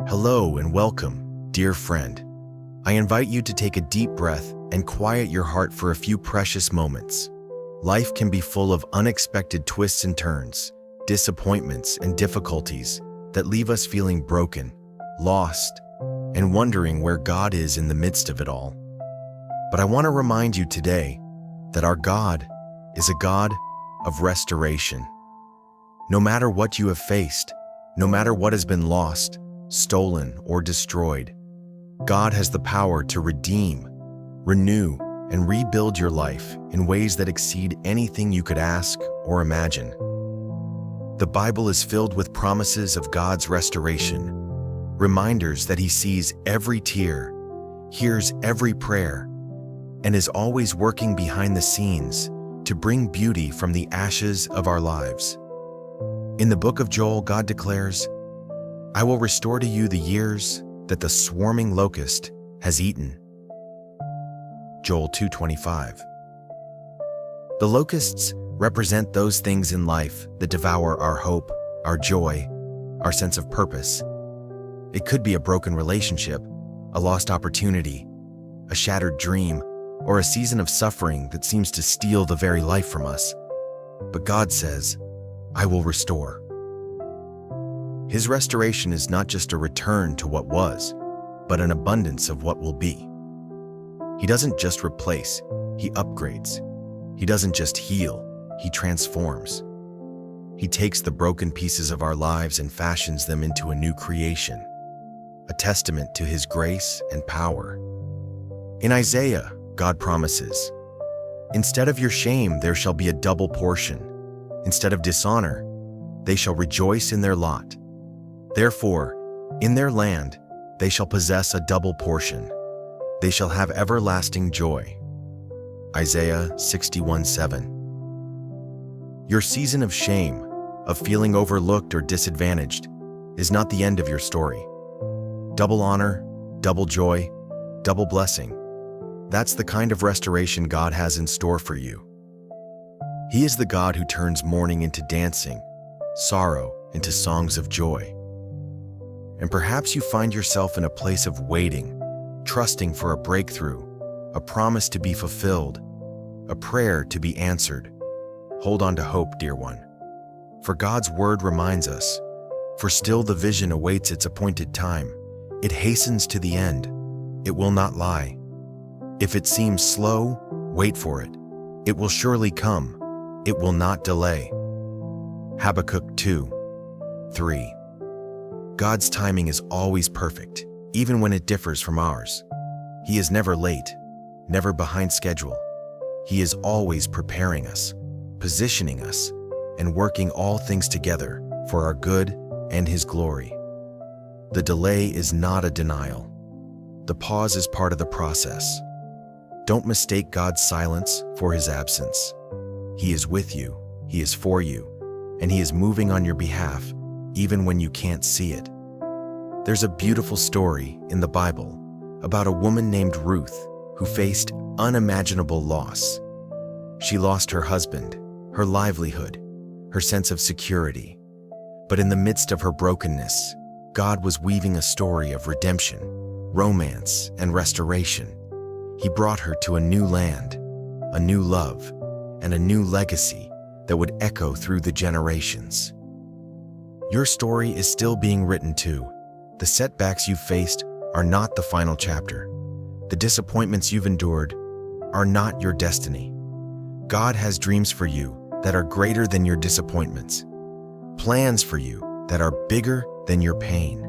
Hello and welcome, dear friend. I invite you to take a deep breath and quiet your heart for a few precious moments. Life can be full of unexpected twists and turns, disappointments and difficulties that leave us feeling broken, lost, and wondering where God is in the midst of it all. But I want to remind you today that our God is a God of restoration. No matter what you have faced, no matter what has been lost, stolen, or destroyed, God has the power to redeem, renew, and rebuild your life in ways that exceed anything you could ask or imagine. The Bible is filled with promises of God's restoration, reminders that He sees every tear, hears every prayer, and is always working behind the scenes to bring beauty from the ashes of our lives. In the book of Joel, God declares, "I will restore to you the years that the swarming locust has eaten." Joel 2:25. The locusts represent those things in life that devour our hope, our joy, our sense of purpose. It could be a broken relationship, a lost opportunity, a shattered dream, or a season of suffering that seems to steal the very life from us. But God says, "I will restore." His restoration is not just a return to what was, but an abundance of what will be. He doesn't just replace, He upgrades. He doesn't just heal, He transforms. He takes the broken pieces of our lives and fashions them into a new creation, a testament to His grace and power. In Isaiah, God promises, "Instead of your shame, there shall be a double portion. Instead of dishonor, they shall rejoice in their lot. Therefore, in their land, they shall possess a double portion. They shall have everlasting joy." Isaiah 61:7. Your season of shame, of feeling overlooked or disadvantaged, is not the end of your story. Double honor, double joy, double blessing. That's the kind of restoration God has in store for you. He is the God who turns mourning into dancing, sorrow into songs of joy. And perhaps you find yourself in a place of waiting, trusting for a breakthrough, a promise to be fulfilled, a prayer to be answered. Hold on to hope, dear one. For God's word reminds us, "For still the vision awaits its appointed time. It hastens to the end. It will not lie. If it seems slow, wait for it. It will surely come. It will not delay." Habakkuk 2:3. God's timing is always perfect, even when it differs from ours. He is never late, never behind schedule. He is always preparing us, positioning us, and working all things together for our good and His glory. The delay is not a denial. The pause is part of the process. Don't mistake God's silence for His absence. He is with you, He is for you, and He is moving on your behalf, even when you can't see it. There's a beautiful story in the Bible about a woman named Ruth who faced unimaginable loss. She lost her husband, her livelihood, her sense of security. But in the midst of her brokenness, God was weaving a story of redemption, romance, and restoration. He brought her to a new land, a new love, and a new legacy that would echo through the generations. Your story is still being written too. The setbacks you've faced are not the final chapter. The disappointments you've endured are not your destiny. God has dreams for you that are greater than your disappointments, plans for you that are bigger than your pain.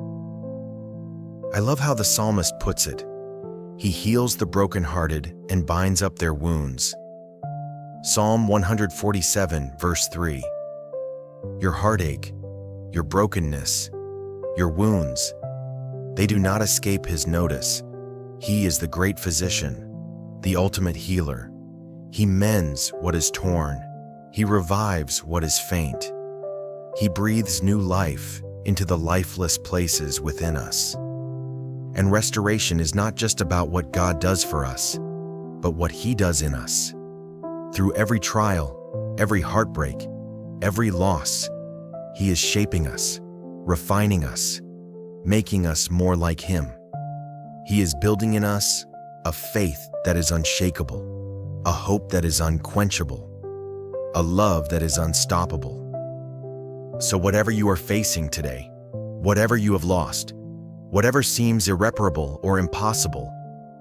I love how the psalmist puts it. He heals the brokenhearted and binds up their wounds. Psalm 147, verse 3. Your heartache, your brokenness, your wounds, they do not escape His notice. He is the great physician, the ultimate healer. He mends what is torn. He revives what is faint. He breathes new life into the lifeless places within us. And restoration is not just about what God does for us, but what He does in us. Through every trial, every heartbreak, every loss, He is shaping us, refining us, making us more like Him. He is building in us a faith that is unshakable, a hope that is unquenchable, a love that is unstoppable. So whatever you are facing today, whatever you have lost, whatever seems irreparable or impossible,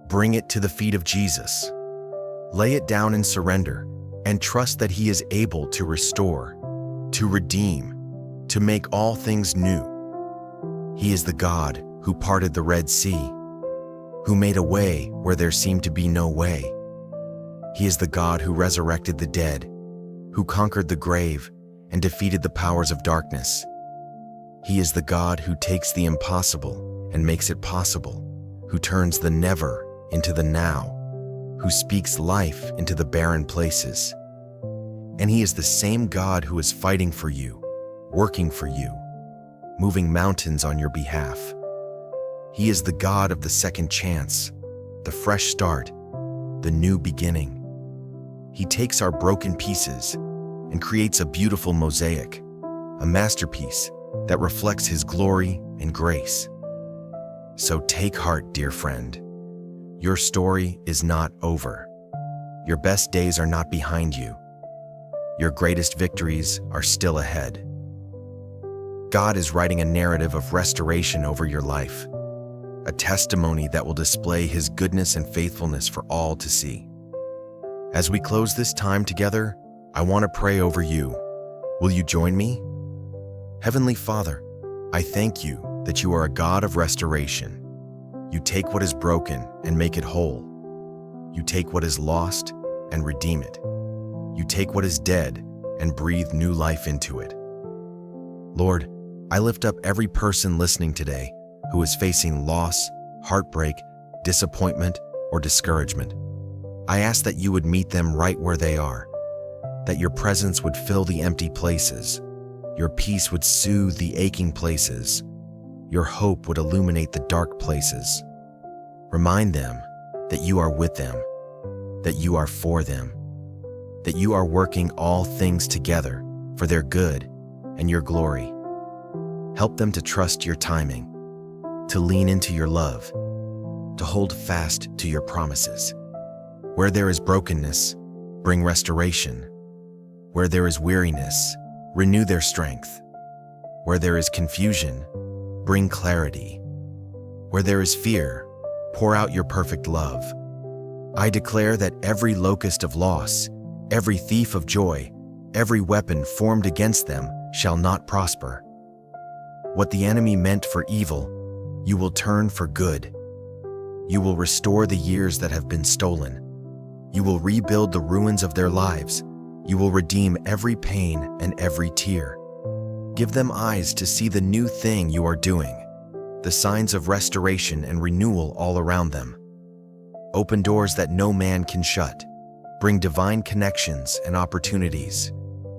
bring it to the feet of Jesus. Lay it down in surrender and trust that He is able to restore, to redeem, to make all things new. He is the God who parted the Red Sea, who made a way where there seemed to be no way. He is the God who resurrected the dead, who conquered the grave and defeated the powers of darkness. He is the God who takes the impossible and makes it possible, who turns the never into the now, who speaks life into the barren places. And He is the same God who is fighting for you, working for you, moving mountains on your behalf. He is the God of the second chance, the fresh start, the new beginning. He takes our broken pieces and creates a beautiful mosaic, a masterpiece that reflects His glory and grace. So take heart, dear friend. Your story is not over. Your best days are not behind you. Your greatest victories are still ahead. God is writing a narrative of restoration over your life, a testimony that will display His goodness and faithfulness for all to see. As we close this time together, I want to pray over you. Will you join me? Heavenly Father, I thank You that You are a God of restoration. You take what is broken and make it whole. You take what is lost and redeem it. You take what is dead and breathe new life into it. Lord, I lift up every person listening today who is facing loss, heartbreak, disappointment, or discouragement. I ask that You would meet them right where they are, that Your presence would fill the empty places, Your peace would soothe the aching places, Your hope would illuminate the dark places. Remind them that You are with them, that You are for them, that You are working all things together for their good and Your glory. Help them to trust Your timing, to lean into Your love, to hold fast to Your promises. Where there is brokenness, bring restoration. Where there is weariness, renew their strength. Where there is confusion, bring clarity. Where there is fear, pour out Your perfect love. I declare that every locust of loss, every thief of joy, every weapon formed against them shall not prosper. What the enemy meant for evil, You will turn for good. You will restore the years that have been stolen. You will rebuild the ruins of their lives. You will redeem every pain and every tear. Give them eyes to see the new thing You are doing, the signs of restoration and renewal all around them. Open doors that no man can shut. Bring divine connections and opportunities.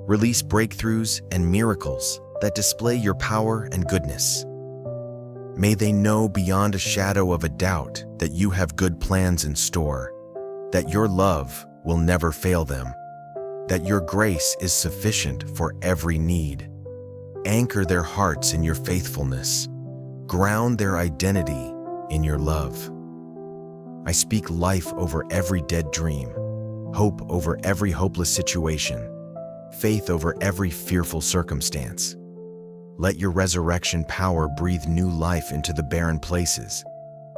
Release breakthroughs and miracles that display Your power and goodness. May they know beyond a shadow of a doubt that You have good plans in store, that Your love will never fail them, that Your grace is sufficient for every need. Anchor their hearts in Your faithfulness. Ground their identity in Your love. I speak life over every dead dream, hope over every hopeless situation, faith over every fearful circumstance. Let Your resurrection power breathe new life into the barren places.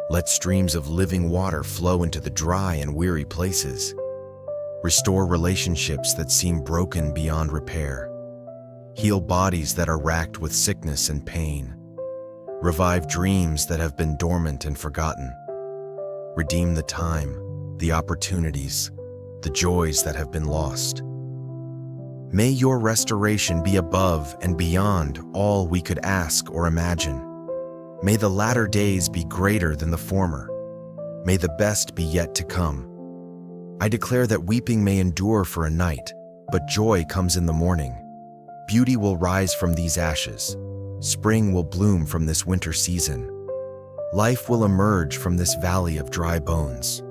Let streams of living water flow into the dry and weary places. Restore relationships that seem broken beyond repair. Heal bodies that are racked with sickness and pain. Revive dreams that have been dormant and forgotten. Redeem the time, the opportunities, the joys that have been lost. May Your restoration be above and beyond all we could ask or imagine. May the latter days be greater than the former. May the best be yet to come. I declare that weeping may endure for a night, but joy comes in the morning. Beauty will rise from these ashes. Spring will bloom from this winter season. Life will emerge from this valley of dry bones.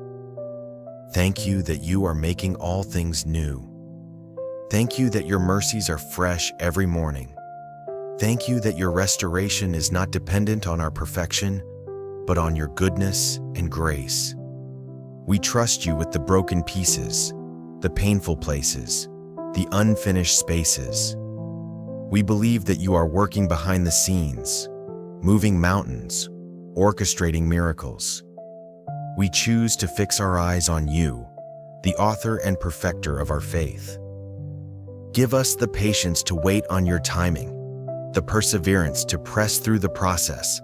Thank You that You are making all things new. Thank You that Your mercies are fresh every morning. Thank you that your restoration is not dependent on our perfection, but on your goodness and grace. We trust you with the broken pieces, the painful places, the unfinished spaces. We believe that you are working behind the scenes, moving mountains, orchestrating miracles. We choose to fix our eyes on you, the author and perfecter of our faith. Give us the patience to wait on your timing, the perseverance to press through the process,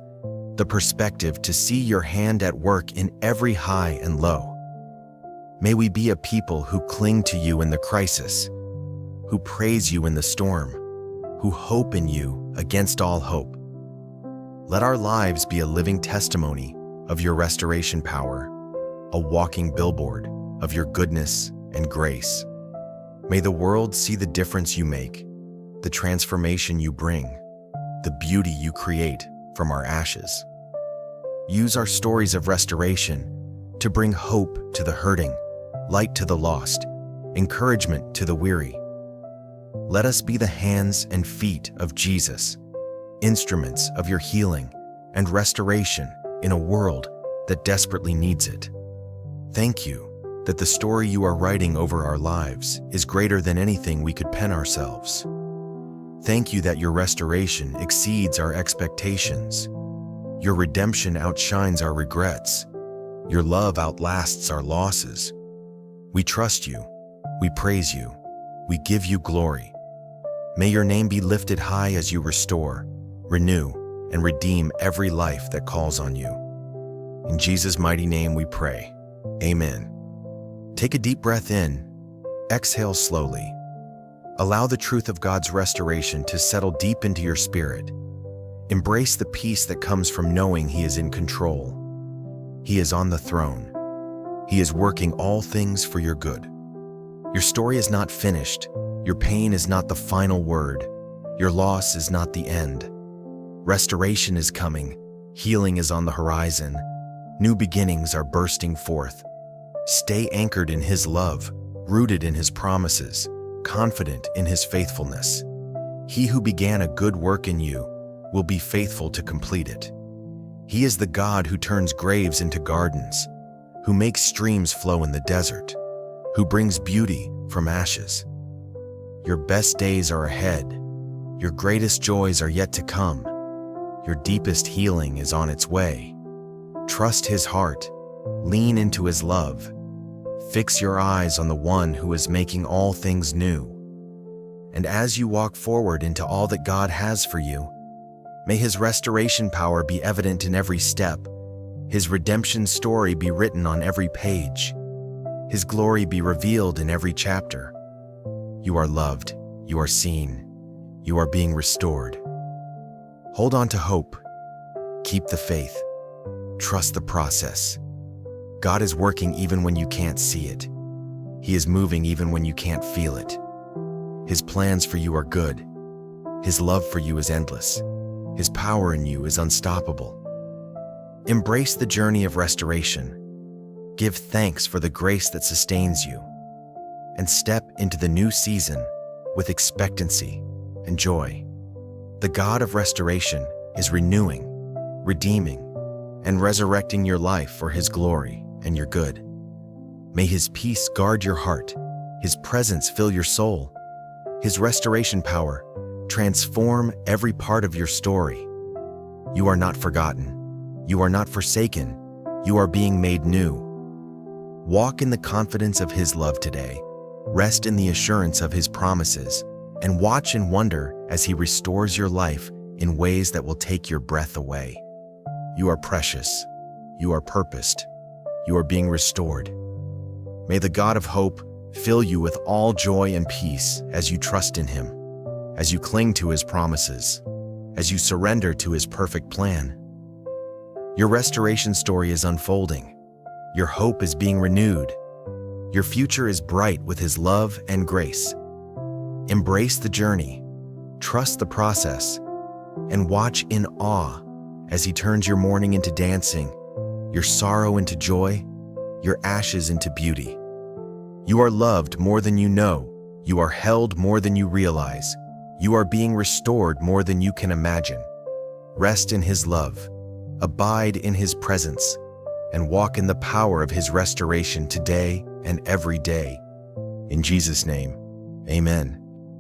the perspective to see your hand at work in every high and low. May we be a people who cling to you in the crisis, who praise you in the storm, who hope in you against all hope. Let our lives be a living testimony of your restoration power, a walking billboard of your goodness and grace. May the world see the difference you make, the transformation you bring, the beauty you create from our ashes. Use our stories of restoration to bring hope to the hurting, light to the lost, encouragement to the weary. Let us be the hands and feet of Jesus, instruments of your healing and restoration in a world that desperately needs it. Thank you that the story you are writing over our lives is greater than anything we could pen ourselves. Thank you that your restoration exceeds our expectations. Your redemption outshines our regrets. Your love outlasts our losses. We trust you. We praise you. We give you glory. May your name be lifted high as you restore, renew, and redeem every life that calls on you. In Jesus' mighty name we pray. Amen. Take a deep breath in. Exhale slowly. Allow the truth of God's restoration to settle deep into your spirit. Embrace the peace that comes from knowing He is in control. He is on the throne. He is working all things for your good. Your story is not finished. Your pain is not the final word. Your loss is not the end. Restoration is coming. Healing is on the horizon. New beginnings are bursting forth. Stay anchored in His love, rooted in His promises, confident in His faithfulness. He who began a good work in you will be faithful to complete it. He is the God who turns graves into gardens, who makes streams flow in the desert, who brings beauty from ashes. Your best days are ahead. Your greatest joys are yet to come. Your deepest healing is on its way. Trust His heart. Lean into His love. Fix your eyes on the one who is making all things new. And as you walk forward into all that God has for you, may His restoration power be evident in every step. His redemption story be written on every page. His glory be revealed in every chapter. You are loved. You are seen. You are being restored. Hold on to hope. Keep the faith. Trust the process. God is working even when you can't see it. He is moving even when you can't feel it. His plans for you are good. His love for you is endless. His power in you is unstoppable. Embrace the journey of restoration. Give thanks for the grace that sustains you, and step into the new season with expectancy and joy. The God of restoration is renewing, redeeming, and resurrecting your life for His glory and your good. May His peace guard your heart, His presence fill your soul, His restoration power transform every part of your story. You are not forgotten. You are not forsaken. You are being made new. Walk in the confidence of His love today. Rest in the assurance of His promises, and watch and wonder as He restores your life in ways that will take your breath away. You are precious. You are purposed. You are being restored. May the God of hope fill you with all joy and peace as you trust in Him, as you cling to His promises, as you surrender to His perfect plan. Your restoration story is unfolding. Your hope is being renewed. Your future is bright with His love and grace. Embrace the journey, trust the process, and watch in awe as He turns your mourning into dancing, your sorrow into joy, your ashes into beauty. You are loved more than you know. You are held more than you realize. You are being restored more than you can imagine. Rest in His love, abide in His presence, and walk in the power of His restoration today and every day. In Jesus' name, amen.